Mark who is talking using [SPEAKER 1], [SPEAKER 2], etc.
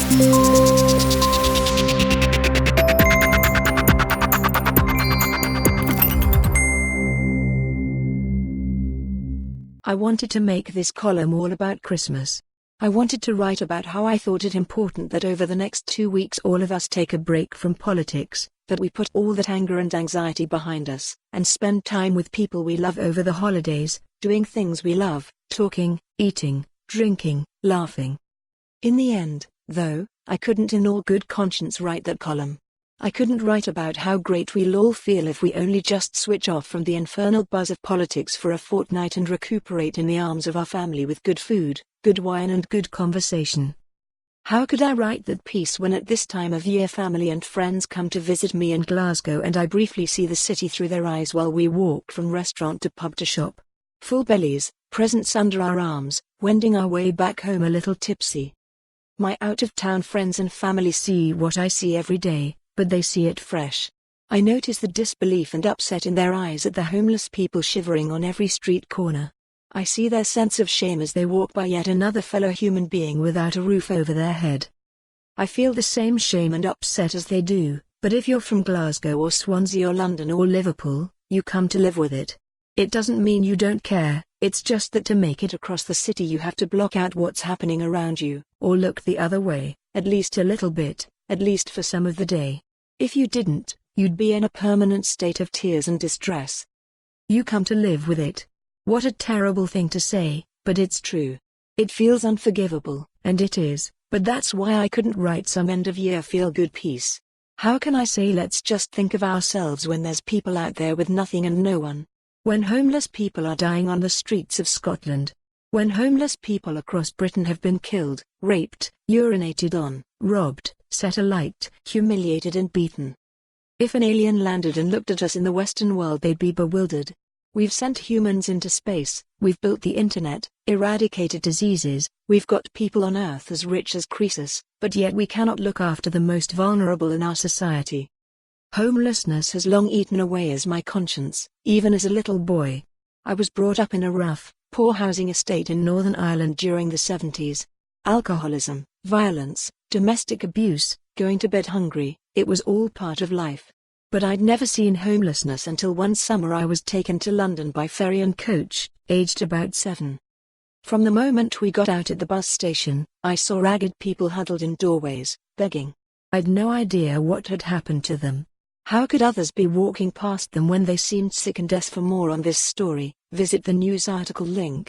[SPEAKER 1] I wanted to make this column all about Christmas. I wanted to write about how I thought it important that over the next 2 weeks all of us take a break from politics, that we put all that anger and anxiety behind us, and spend time with people we love over the holidays, doing things we love, talking, eating, drinking, laughing. In the end, though, I couldn't in all good conscience write that column. I couldn't write about how great we'll all feel if we only just switch off from the infernal buzz of politics for a fortnight and recuperate in the arms of our family with good food, good wine and good conversation. How could I write that piece when at this time of year family and friends come to visit me in Glasgow and I briefly see the city through their eyes while we walk from restaurant to pub to shop? Full bellies, presents under our arms, wending our way back home a little tipsy. My out-of-town friends and family see what I see every day, but they see it fresh. I notice the disbelief and upset in their eyes at the homeless people shivering on every street corner. I see their sense of shame as they walk by yet another fellow human being without a roof over their head. I feel the same shame and upset as they do, but if you're from Glasgow or Swansea or London or Liverpool, you come to live with it. It doesn't mean you don't care, it's just that to make it across the city you have to block out what's happening around you, or look the other way, at least a little bit, at least for some of the day. If you didn't, you'd be in a permanent state of tears and distress. You come to live with it. What a terrible thing to say, but it's true. It feels unforgivable, and it is, but that's why I couldn't write some end-of-year feel-good piece. How can I say let's just think of ourselves when there's people out there with nothing and no one? When homeless people are dying on the streets of Scotland. When homeless people across Britain have been killed, raped, urinated on, robbed, set alight, humiliated and beaten. If an alien landed and looked at us in the Western world they'd be bewildered. We've sent humans into space, we've built the internet, eradicated diseases, we've got people on Earth as rich as Croesus, but yet we cannot look after the most vulnerable in our society. Homelessness has long eaten away as my conscience, even as a little boy. I was brought up in a rough, poor housing estate in Northern Ireland during the 70s. Alcoholism, violence, domestic abuse, going to bed hungry, it was all part of life. But I'd never seen homelessness until one summer I was taken to London by ferry and coach, aged about 7. From the moment we got out at the bus station, I saw ragged people huddled in doorways, begging. I'd no idea what had happened to them. How could others be walking past them when they seemed sick and desperate? For more on this story, visit the news article link.